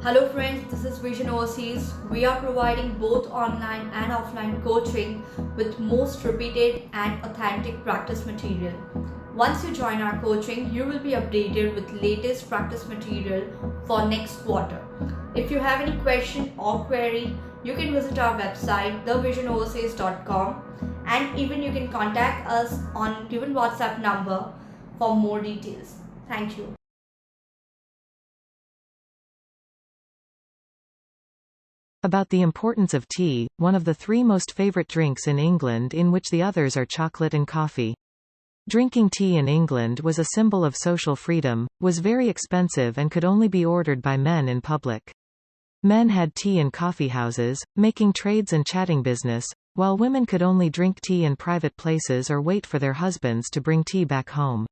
Hello friends, this is Vision Overseas. We are providing both online and offline coaching with most repeated and authentic practice material. Once you join our coaching, you will be updated with latest practice material for next quarter. If you have any question or query, you can visit our website thevisionoverseas.com, and even you can contact us on given WhatsApp number for more details. Thank you. About the importance of tea, one of the three most favorite drinks in England, in which the others are chocolate and coffee. Drinking tea in England was a symbol of social freedom, was very expensive and could only be ordered by men in public. Men had tea in coffee houses, making trades and chatting business, while women could only drink tea in private places or wait for their husbands to bring tea back home.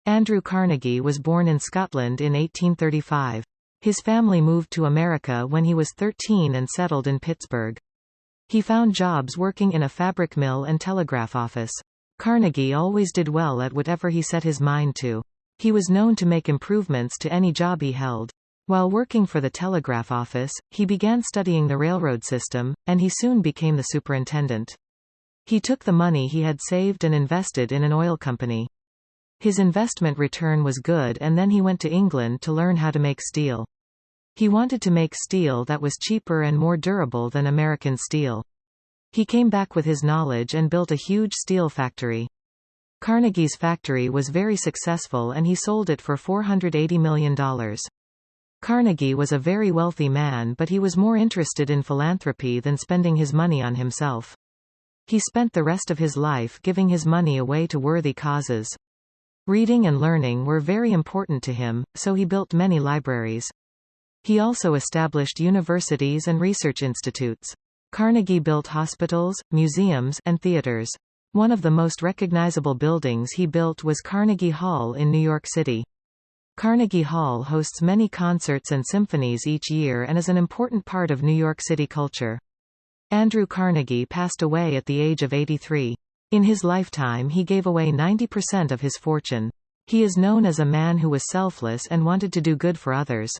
Andrew Carnegie was born in Scotland in 1835. His family moved to America when he was 13 and settled in Pittsburgh. He found jobs working in a fabric mill and telegraph office. Carnegie always did well at whatever he set his mind to. He was known to make improvements to any job he held. While working for the telegraph office, he began studying the railroad system, and he soon became the superintendent. He took the money he had saved and invested in an oil company. His investment return was good, and then he went to England to learn how to make steel. He wanted to make steel that was cheaper and more durable than American steel. He came back with his knowledge and built a huge steel factory. Carnegie's factory was very successful and he sold it for $480 million. Carnegie was a very wealthy man, but he was more interested in philanthropy than spending his money on himself. He spent the rest of his life giving his money away to worthy causes. Reading and learning were very important to him, so he built many libraries. He also established universities and research institutes. Carnegie built hospitals, museums, and theaters. One of the most recognizable buildings he built was Carnegie Hall in New York City. Carnegie Hall hosts many concerts and symphonies each year and is an important part of New York City culture. Andrew Carnegie passed away at the age of 83. In his lifetime he gave away 90% of his fortune. He is known as a man who was selfless and wanted to do good for others.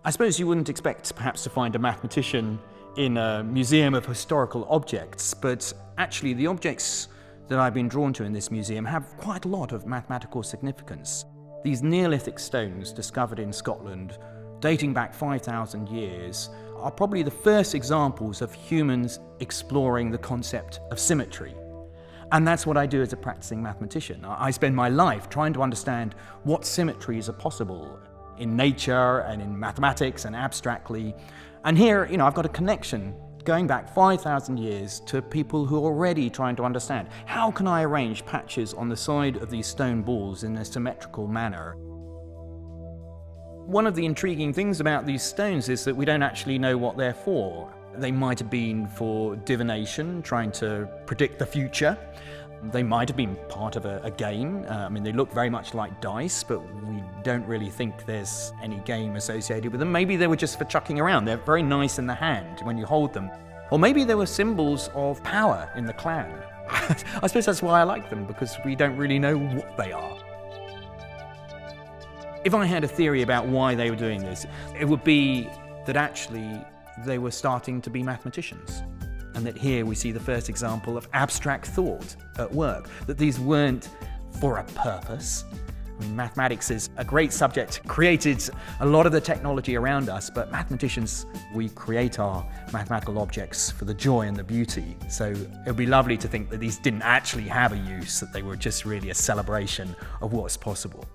I suppose you wouldn't expect perhaps to find a mathematician in a museum of historical objects, but actually the objects that I've been drawn to in this museum have quite a lot of mathematical significance. These Neolithic stones discovered in Scotland, dating back 5,000 years, are probably the first examples of humans exploring the concept of symmetry. And that's what I do as a practicing mathematician. I spend my life trying to understand what symmetries are possible in nature and in mathematics and abstractly. And here, I've got a connection going back 5,000 years to people who are already trying to understand, how can I arrange patches on the side of these stone balls in a symmetrical manner? One of the intriguing things about these stones is that we don't actually know what they're for. They might have been for divination, trying to predict the future. They might have been part of a game. They look very much like dice, but we don't really think there's any game associated with them. Maybe they were just for chucking around. They're very nice in the hand when you hold them. Or maybe they were symbols of power in the clan. I suppose that's why I like them, because we don't really know what they are. If I had a theory about why they were doing this, it would be that actually they were starting to be mathematicians. And that here we see the first example of abstract thought at work, that these weren't for a purpose. Mathematics is a great subject, created a lot of the technology around us, but mathematicians, we create our mathematical objects for the joy and the beauty. So it would be lovely to think that these didn't actually have a use, that they were just really a celebration of what's possible.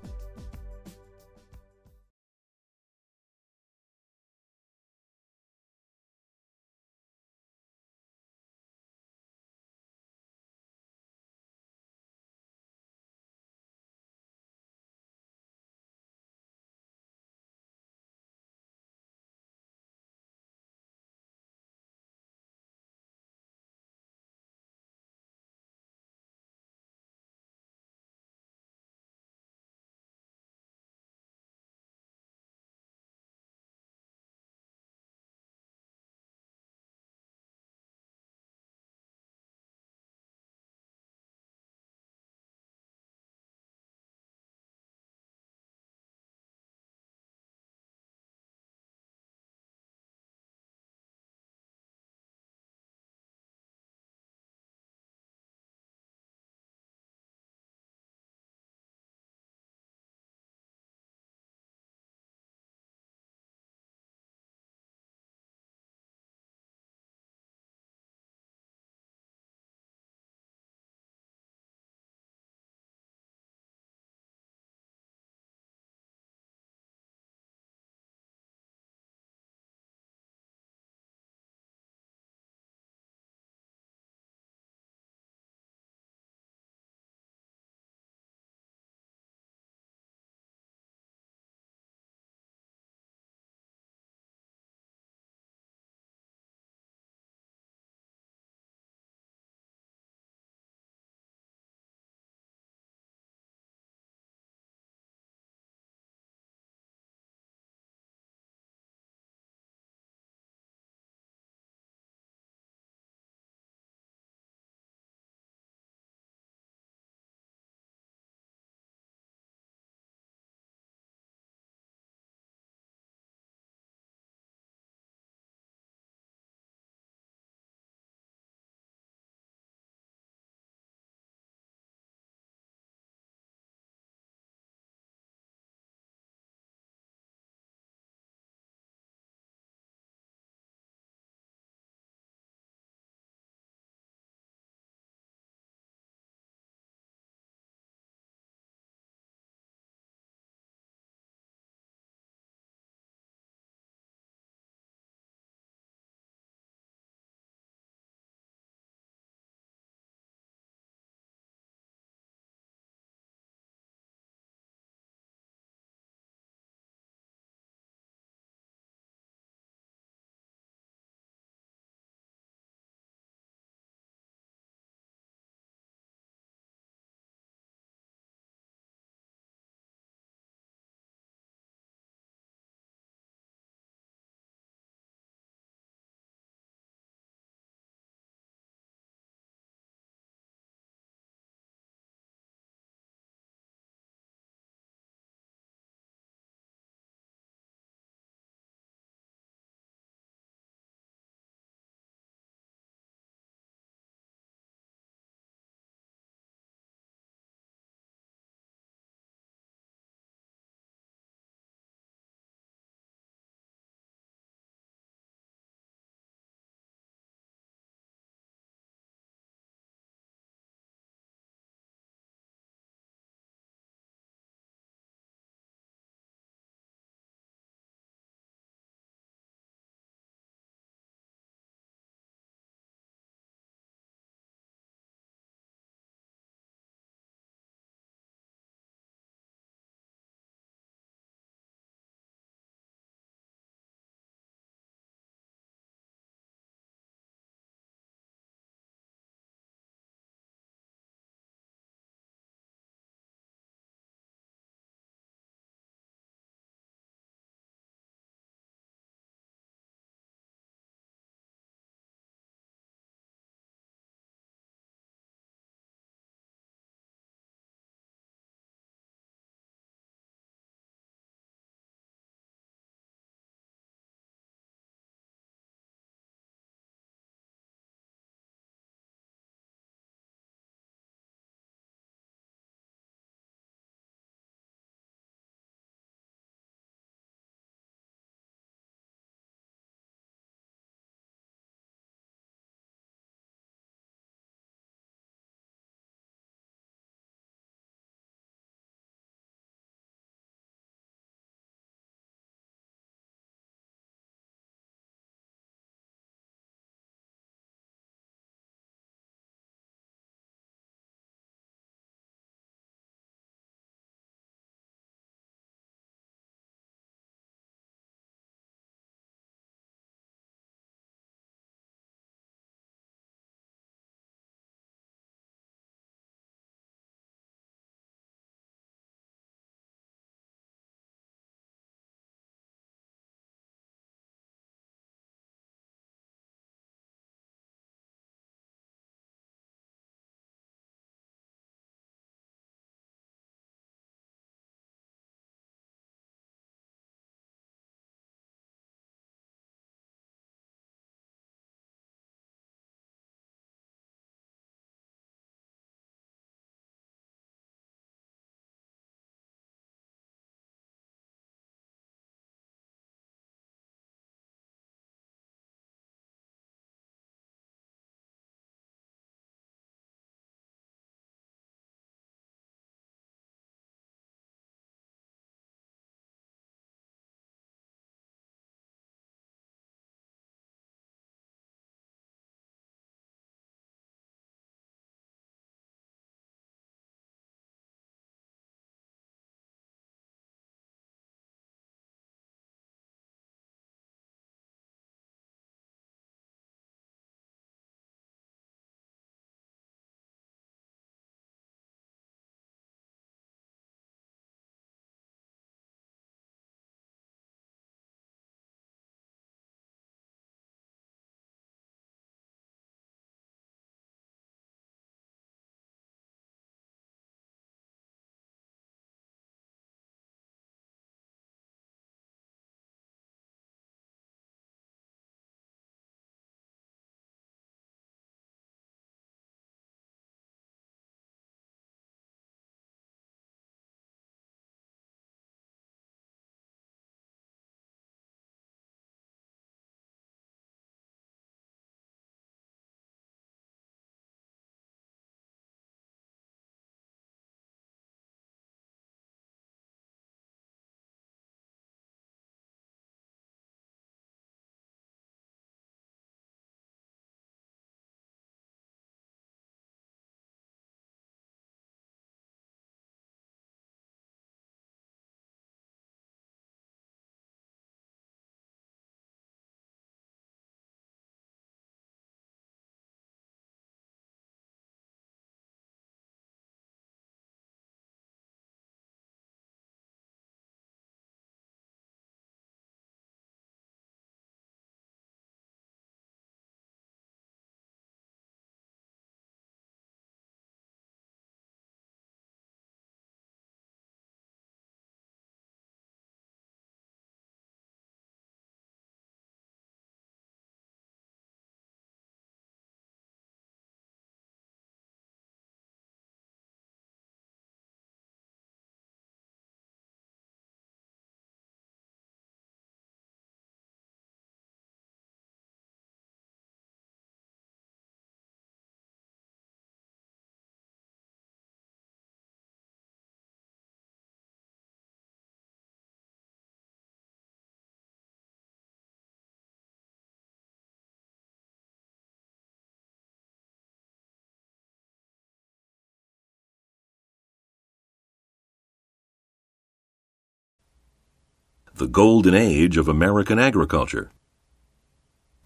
the golden age of American agriculture.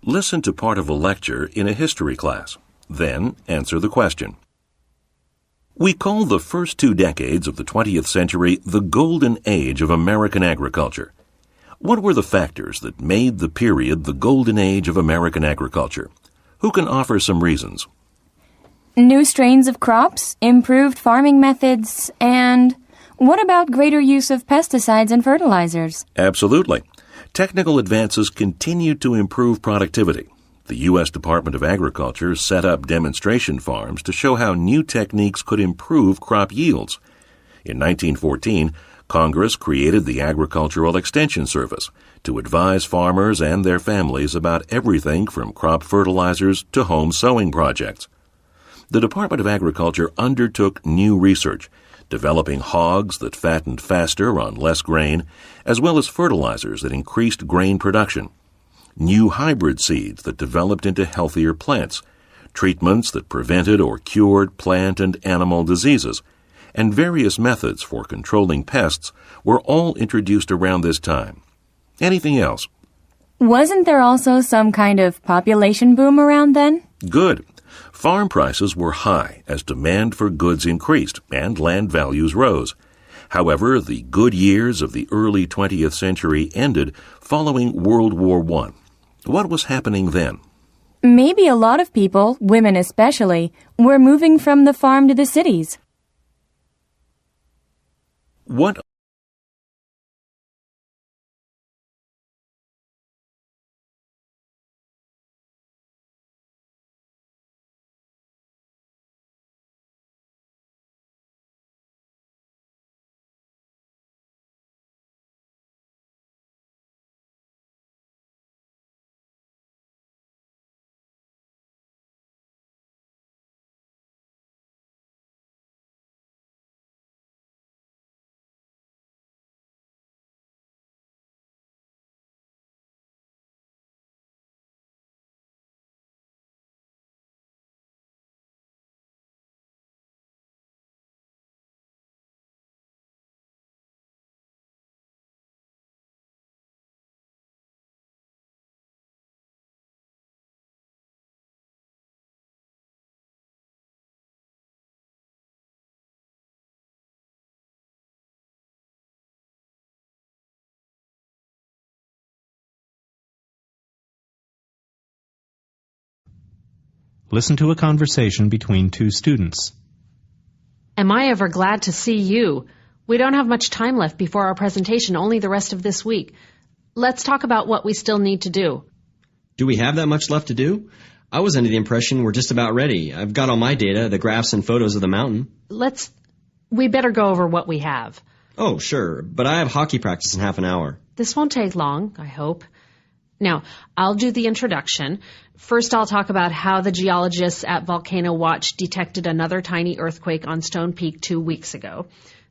Listen to part of a lecture in a history class. Then answer the question. We call the first 2 decades of the 20th century the golden age of American agriculture. What were the factors that made the period the golden age of American agriculture? Who can offer some reasons? New strains of crops, improved farming methods, and what about greater use of pesticides and fertilizers? Absolutely. Technical advances continued to improve productivity. The U.S. Department of Agriculture set up demonstration farms to show how new techniques could improve crop yields. In 1914, Congress created the Agricultural Extension Service to advise farmers and their families about everything from crop fertilizers to home sowing projects. The Department of Agriculture undertook new research, developing hogs that fattened faster on less grain, as well as fertilizers that increased grain production, new hybrid seeds that developed into healthier plants, treatments that prevented or cured plant and animal diseases, and various methods for controlling pests were all introduced around this time. Anything else? Wasn't there also some kind of population boom around then? Good. Farm prices were high as demand for goods increased and land values rose. However, the good years of the early 20th century ended following World War I. What was happening then? Maybe a lot of people, women especially, were moving from the farm to the cities. What Listen to a conversation between 2 students. Am I ever glad to see you? We don't have much time left before our presentation, only the rest of this week. Let's talk about what we still need to do. Do we have that much left to do? I was under the impression we're just about ready. I've got all my data, the graphs and photos of the mountain. We better go over what we have. Oh, sure, but I have hockey practice in half an hour. This won't take long, I hope. Now, I'll do the introduction. First, I'll talk about how the geologists at Volcano Watch detected another tiny earthquake on Stone Peak 2 weeks ago.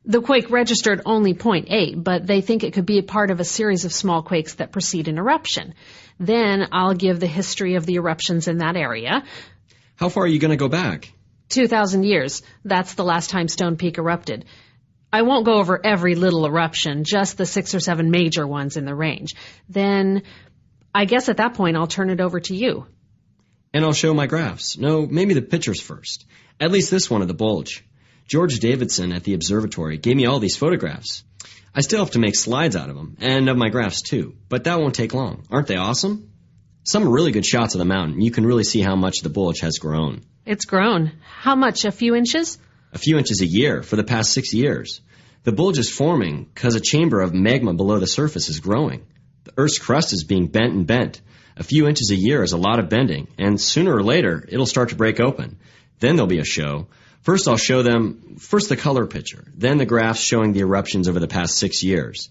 The quake registered only 0.8, but they think it could be a part of a series of small quakes that precede an eruption. Then I'll give the history of the eruptions in that area. How far are you going to go back? 2,000 years. That's the last time Stone Peak erupted. I won't go over every little eruption, just the 6 or 7 major ones in the range. Then I guess at that point I'll turn it over to you. And I'll show my graphs. No, maybe the pictures first. At least this one of the bulge. George Davidson at the observatory gave me all these photographs. I still have to make slides out of them, and of my graphs too, but that won't take long. Aren't they awesome? Some really good shots of the mountain. You can really see how much the bulge has grown. It's grown. How much? A few inches? A few inches a year for the past 6 years. The bulge is forming because a chamber of magma below the surface is growing. The Earth's crust is being bent and bent. A few inches a year is a lot of bending, and sooner or later, it'll start to break open. Then there'll be a show. First, I'll show them the color picture, then the graphs showing the eruptions over the past 6 years,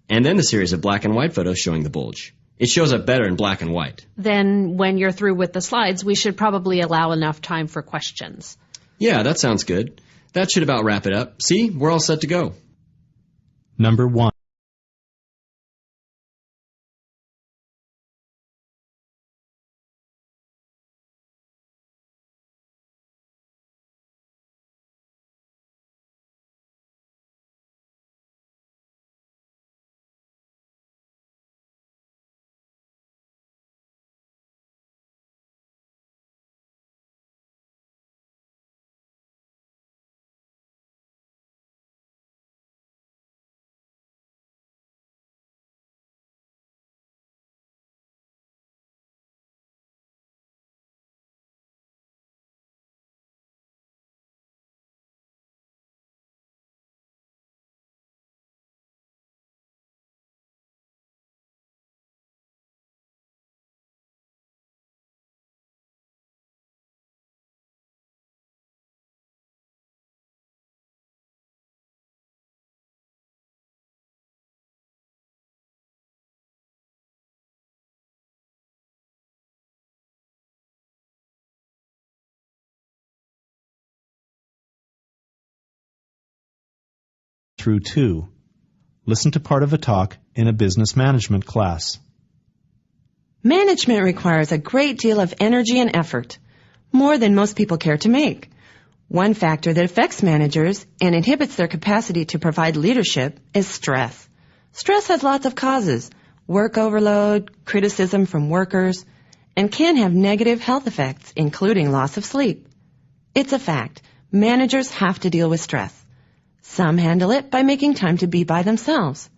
and then the series of black and white photos showing the bulge. It shows up better in black and white. Then, when you're through with the slides, we should probably allow enough time for questions. Yeah, that sounds good. That should about wrap it up. See, we're all set to go. Number 1. through 2. Listen to part of a talk in a business management class. Management requires a great deal of energy and effort, more than most people care to make. One factor that affects managers and inhibits their capacity to provide leadership is stress. Stress has lots of causes: work overload, criticism from workers, and can have negative health effects, including loss of sleep. It's a fact. Managers have to deal with stress. Some handle it by making time to be by themselves.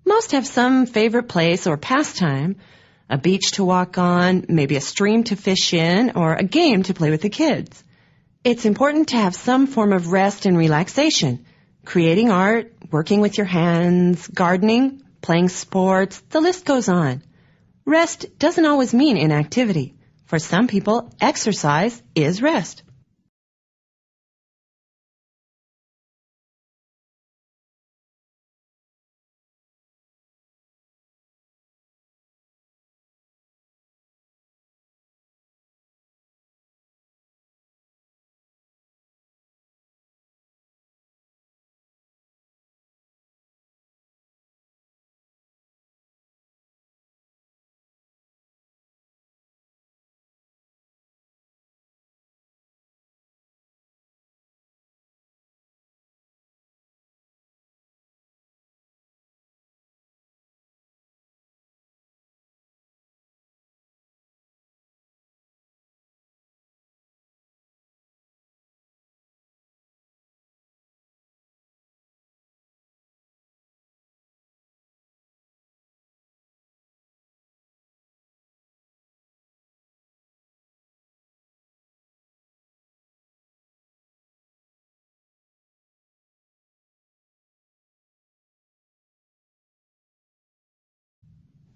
Most have some favorite place or pastime, a beach to walk on, maybe a stream to fish in, or a game to play with the kids. It's important to have some form of rest and relaxation. Creating art, working with your hands, gardening, playing sports, the list goes on. Rest doesn't always mean inactivity. For some people, exercise is rest.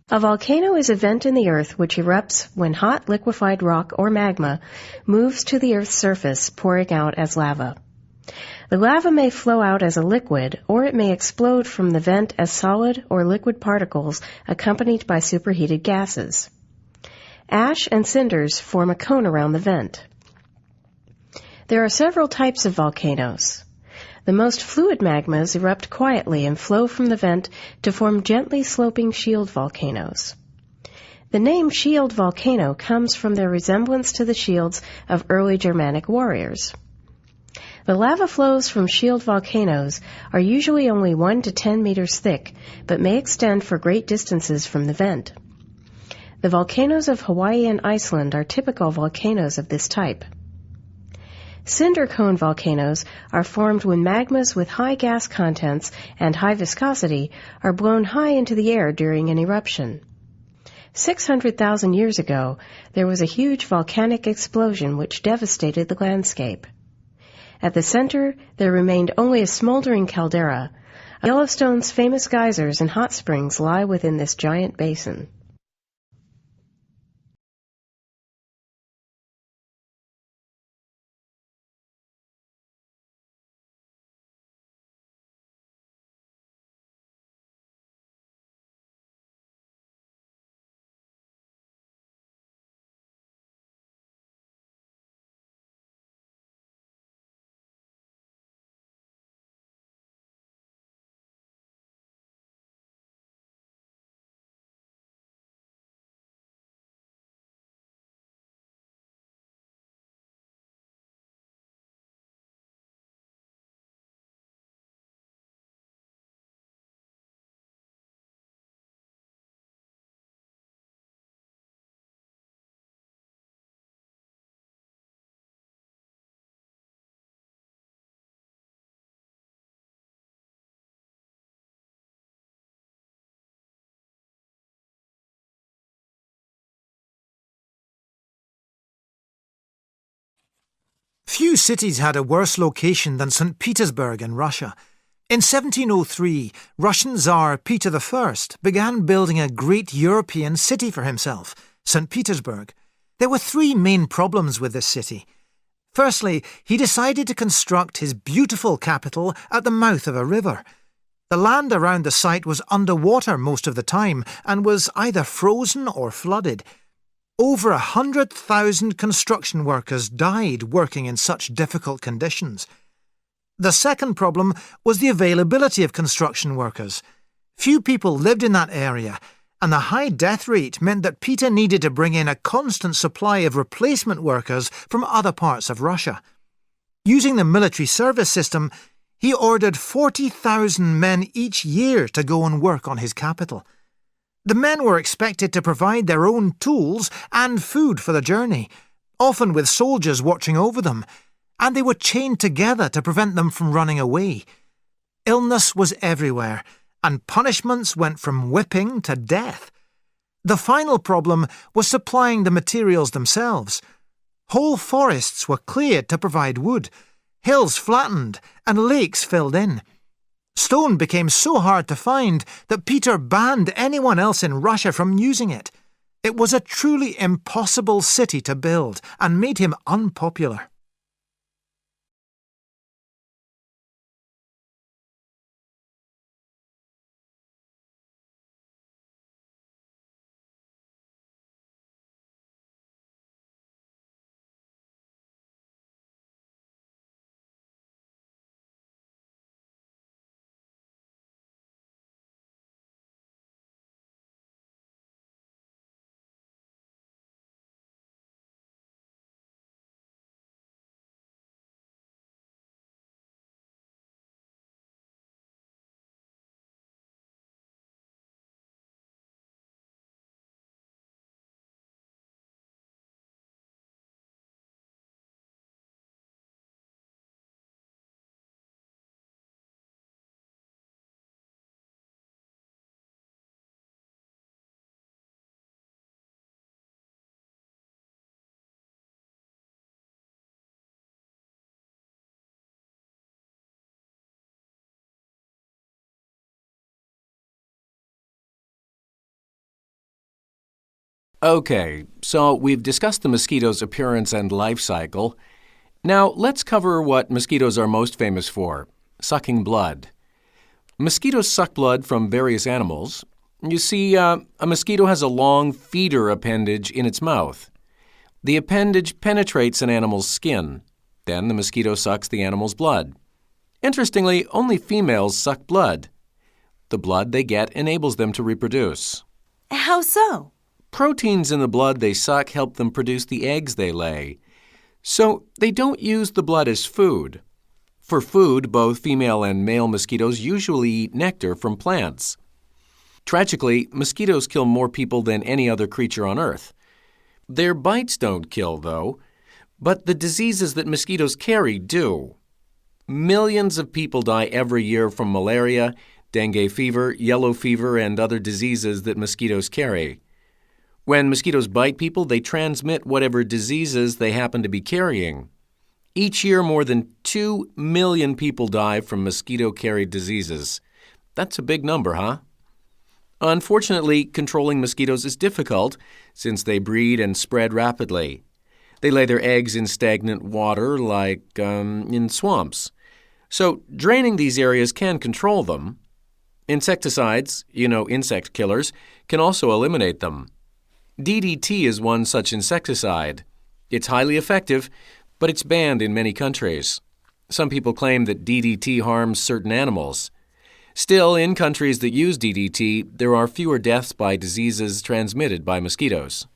A volcano is a vent in the earth which erupts when hot liquefied rock or magma moves to the earth's surface, pouring out as lava. The lava may flow out as a liquid, or it may explode from the vent as solid or liquid particles accompanied by superheated gases. Ash and cinders form a cone around the vent. There are several types of volcanoes. The most fluid magmas erupt quietly and flow from the vent to form gently sloping shield volcanoes. The name shield volcano comes from their resemblance to the shields of early Germanic warriors. The lava flows from shield volcanoes are usually only 1 to 10 meters thick, but may extend for great distances from the vent. The volcanoes of Hawaii and Iceland are typical volcanoes of this type. Cinder cone volcanoes are formed when magmas with high gas contents and high viscosity are blown high into the air during an eruption. 600,000 years ago, there was a huge volcanic explosion which devastated the landscape. At the center, there remained only a smoldering caldera. Yellowstone's famous geysers and hot springs lie within this giant basin. Few cities had a worse location than St. Petersburg in Russia. In 1703, Russian Tsar Peter I began building a great European city for himself, St. Petersburg. There were three main problems with this city. Firstly, he decided to construct his beautiful capital at the mouth of a river. The land around the site was underwater most of the time and was either frozen or flooded. Over 100,000 construction workers died working in such difficult conditions. The second problem was the availability of construction workers. Few people lived in that area, and the high death rate meant that Peter needed to bring in a constant supply of replacement workers from other parts of Russia. Using the military service system, he ordered 40,000 men each year to go and work on his capital. The men were expected to provide their own tools and food for the journey, often with soldiers watching over them, and they were chained together to prevent them from running away. Illness was everywhere, and punishments went from whipping to death. The final problem was supplying the materials themselves. Whole forests were cleared to provide wood, hills flattened, and lakes filled in. Stone became so hard to find that Peter banned anyone else in Russia from using it. It was a truly impossible city to build and made him unpopular. Okay, so we've discussed the mosquito's appearance and life cycle. Now let's cover what mosquitoes are most famous for: sucking blood. Mosquitoes suck blood from various animals. You see, a mosquito has a long feeder appendage in its mouth. The appendage penetrates an animal's skin. Then the mosquito sucks the animal's blood. Interestingly, only females suck blood. The blood they get enables them to reproduce. How so? Proteins in the blood they suck help them produce the eggs they lay. So they don't use the blood as food. For food, both female and male mosquitoes usually eat nectar from plants. Tragically, mosquitoes kill more people than any other creature on Earth. Their bites don't kill, though, but the diseases that mosquitoes carry do. Millions of people die every year from malaria, dengue fever, yellow fever, and other diseases that mosquitoes carry. When mosquitoes bite people, they transmit whatever diseases they happen to be carrying. Each year, more than 2 million people die from mosquito-carried diseases. That's a big number, huh? Unfortunately, controlling mosquitoes is difficult since they breed and spread rapidly. They lay their eggs in stagnant water, like in swamps. So draining these areas can control them. Insecticides, insect killers, can also eliminate them. DDT is one such insecticide. It's highly effective, but it's banned in many countries. Some people claim that DDT harms certain animals. Still, in countries that use DDT, there are fewer deaths by diseases transmitted by mosquitoes.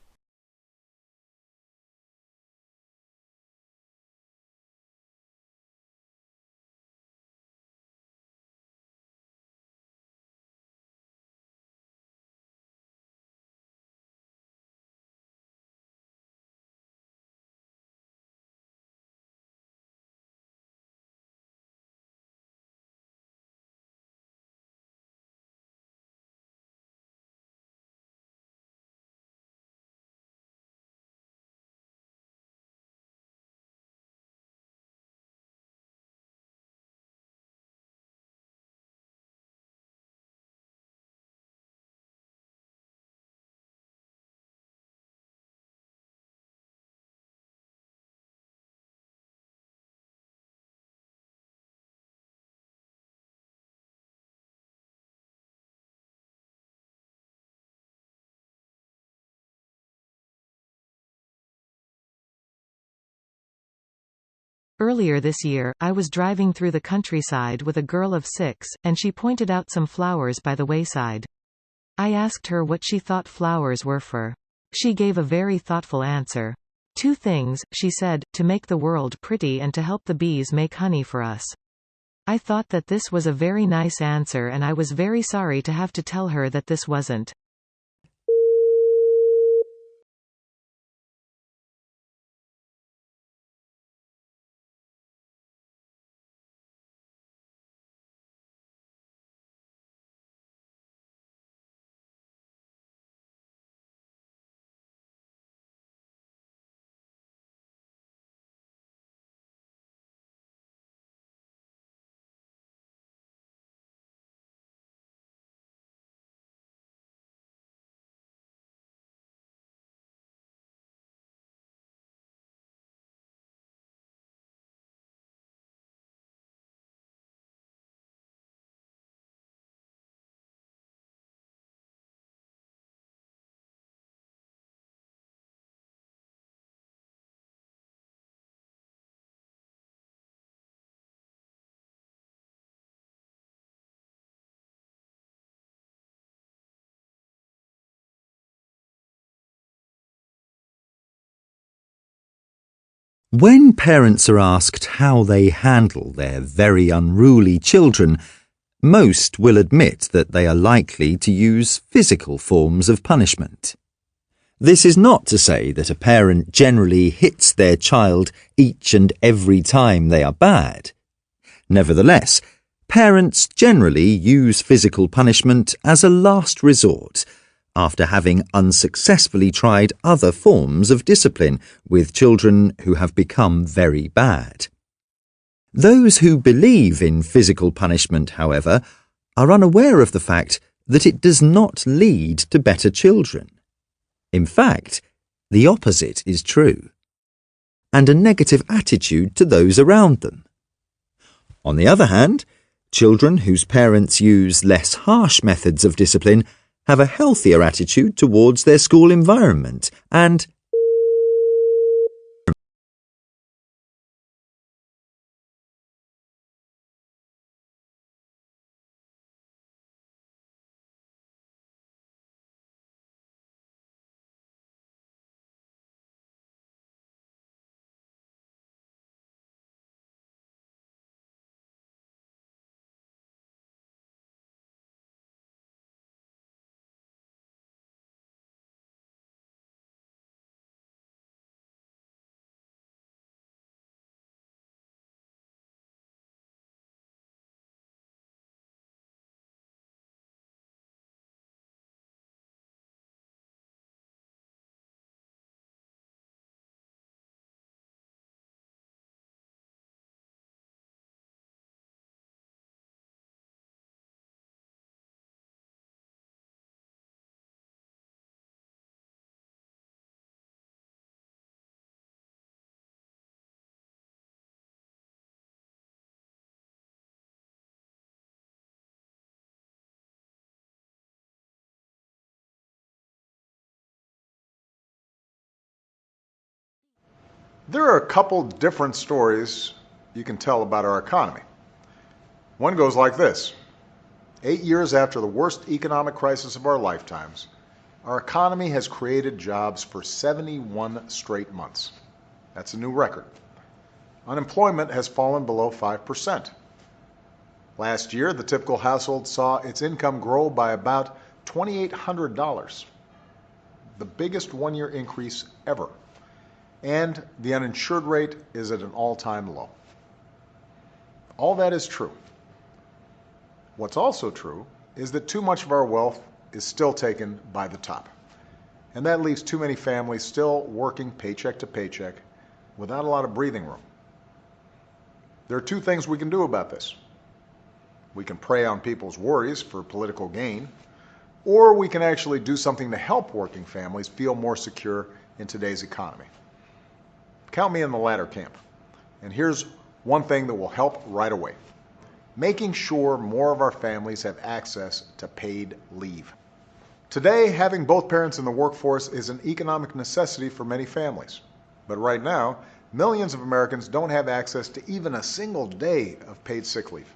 Earlier this year, I was driving through the countryside with a girl of 6, and she pointed out some flowers by the wayside. I asked her what she thought flowers were for. She gave a very thoughtful answer. 2 things, she said, to make the world pretty and to help the bees make honey for us. I thought that this was a very nice answer, and I was very sorry to have to tell her that this wasn't. When parents are asked how they handle their very unruly children, most will admit that they are likely to use physical forms of punishment. This is not to say that a parent generally hits their child each and every time they are bad. Nevertheless, parents generally use physical punishment as a last resort, after having unsuccessfully tried other forms of discipline with children who have become very bad. Those who believe in physical punishment, however, are unaware of the fact that it does not lead to better children. In fact, the opposite is true, and a negative attitude to those around them. On the other hand, children whose parents use less harsh methods of discipline have a healthier attitude towards their school environment and There are a couple different stories you can tell about our economy. One goes like this. 8 years after the worst economic crisis of our lifetimes, our economy has created jobs for 71 straight months. That's a new record. Unemployment has fallen below 5%. Last year, the typical household saw its income grow by about $2,800, the biggest one-year increase ever. And the uninsured rate is at an all-time low. All that is true. What's also true is that too much of our wealth is still taken by the top. And that leaves too many families still working paycheck to paycheck without a lot of breathing room. There are 2 things we can do about this. We can prey on people's worries for political gain, or we can actually do something to help working families feel more secure in today's economy. Count me in the latter camp. And here's one thing that will help right away. Making sure more of our families have access to paid leave. Today, having both parents in the workforce is an economic necessity for many families. But right now, Millions of Americans don't have access to even a single day of paid sick leave.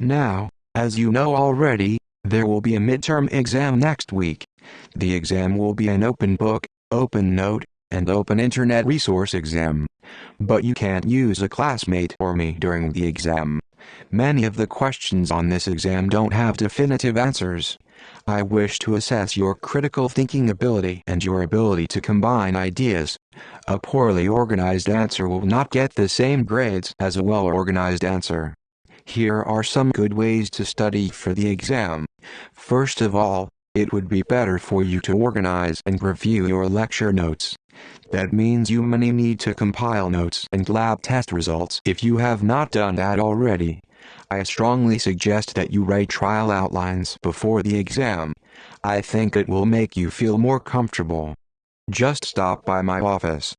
Now, as you know already, there will be a midterm exam next week. The exam will be an open book, open note, and open internet resource exam. But you can't use a classmate or me during the exam. Many of the questions on this exam don't have definitive answers. I wish to assess your critical thinking ability and your ability to combine ideas. A poorly organized answer will not get the same grades as a well-organized answer. Here are some good ways to study for the exam. First of all, it would be better for you to organize and review your lecture notes. That means you may need to compile notes and lab test results if you have not done that already. I strongly suggest that you write trial outlines before the exam. I think it will make you feel more comfortable. Just stop by my office.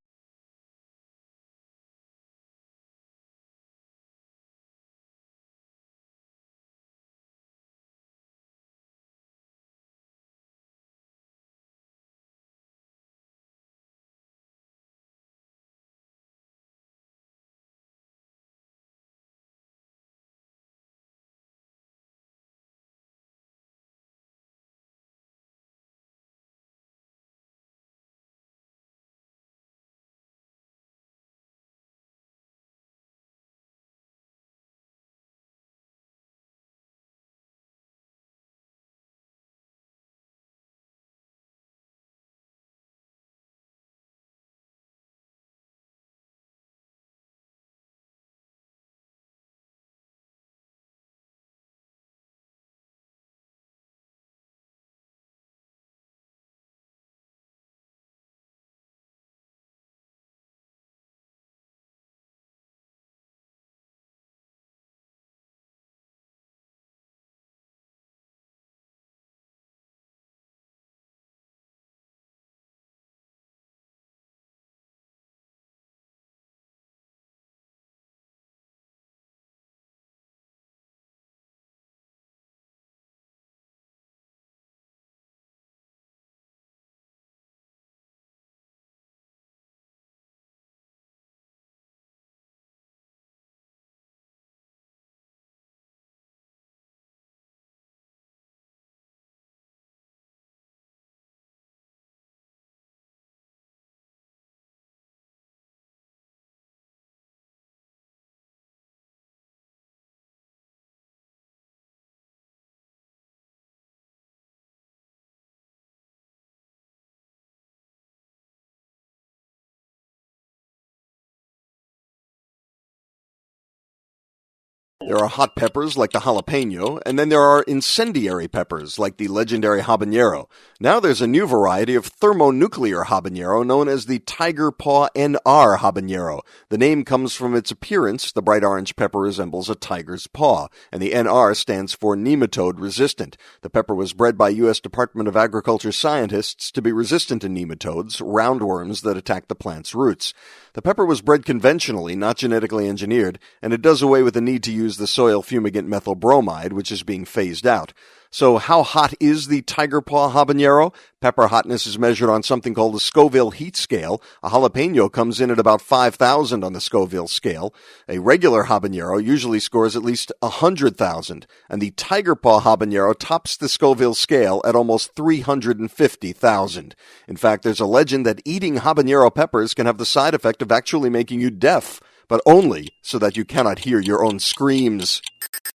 There are hot peppers like the jalapeno, and then there are incendiary peppers like the legendary habanero. Now there's a new variety of thermonuclear habanero known as the tiger paw NR habanero. The name comes from its appearance. The bright orange pepper resembles a tiger's paw, and the NR stands for nematode resistant. The pepper was bred by U.S. Department of Agriculture scientists to be resistant to nematodes, roundworms that attack the plant's roots. The pepper was bred conventionally, not genetically engineered, and it does away with the need to use the soil fumigant methyl bromide, which is being phased out. So how hot is the tiger paw habanero? Pepper hotness is measured on something called the Scoville heat scale. A jalapeno comes in at about 5,000 on the Scoville scale. A regular habanero usually scores at least 100,000, and the tiger paw habanero tops the Scoville scale at almost 350,000. In fact, there's a legend that eating habanero peppers can have the side effect of actually making you deaf, but only so that you cannot hear your own screams.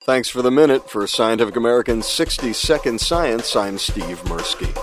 Thanks for the minute. For Scientific American's 60-Second Science, I'm Steve Mirsky.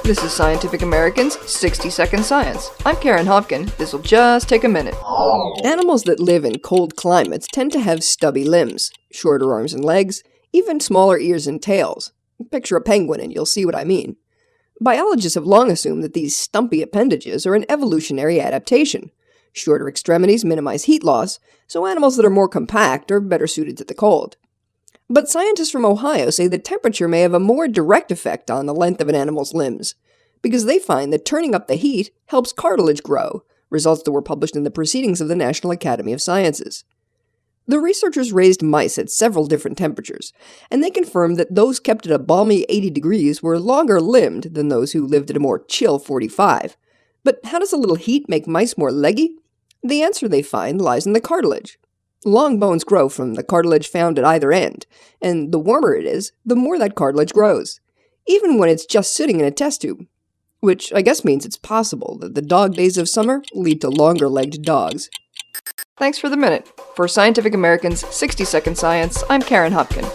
This is Scientific American's 60-Second Science. I'm Karen Hopkin. This'll just take a minute. Animals that live in cold climates tend to have stubby limbs, shorter arms and legs, even smaller ears and tails. Picture a penguin and you'll see what I mean. Biologists have long assumed that these stumpy appendages are an evolutionary adaptation. Shorter extremities minimize heat loss, so animals that are more compact are better suited to the cold. But scientists from Ohio say that temperature may have a more direct effect on the length of an animal's limbs, because they find that turning up the heat helps cartilage grow, results that were published in the Proceedings of the National Academy of Sciences. The researchers raised mice at several different temperatures, and they confirmed that those kept at a balmy 80 degrees were longer limbed than those who lived at a more chill 45. But how does a little heat make mice more leggy? The answer, they find, lies in the cartilage. Long bones grow from the cartilage found at either end, and the warmer it is, the more that cartilage grows, even when it's just sitting in a test tube. Which I guess means it's possible that the dog days of summer lead to longer-legged dogs. Thanks for the minute. For Scientific American's 60-Second Science, I'm Karen Hopkin.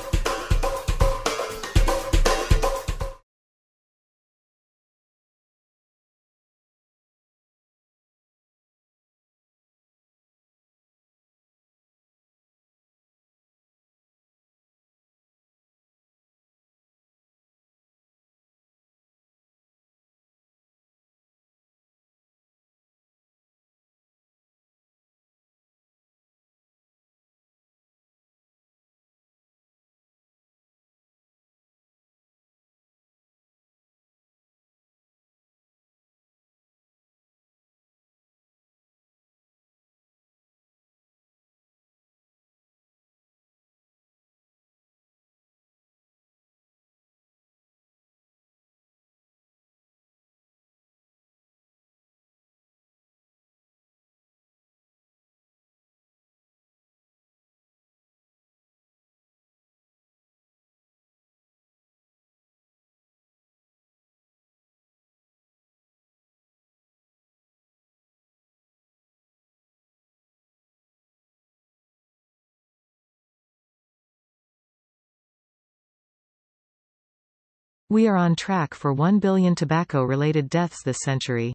We are on track for 1 billion tobacco-related deaths this century.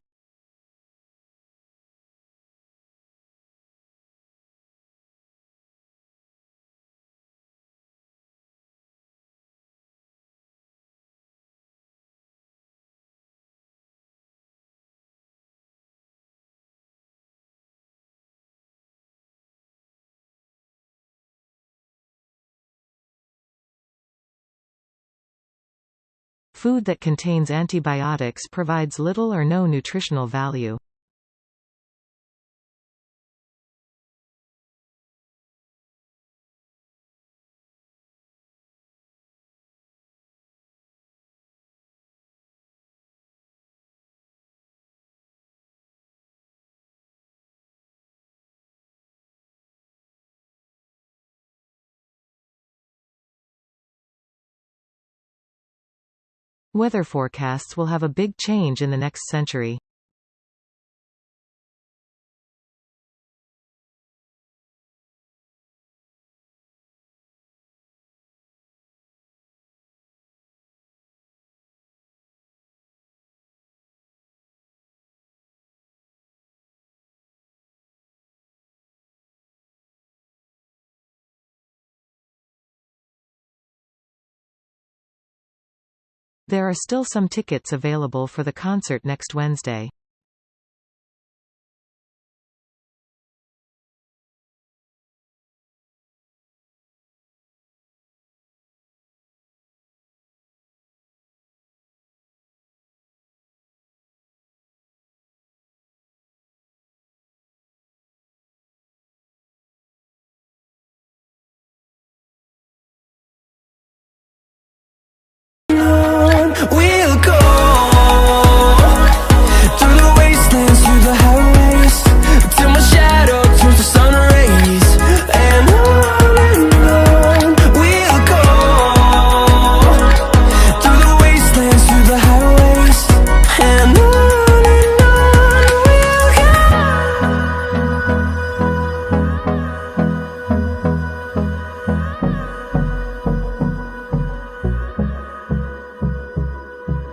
Food that contains antibiotics provides little or no nutritional value. Weather forecasts will have a big change in the next century. There are still some tickets available for the concert next Wednesday.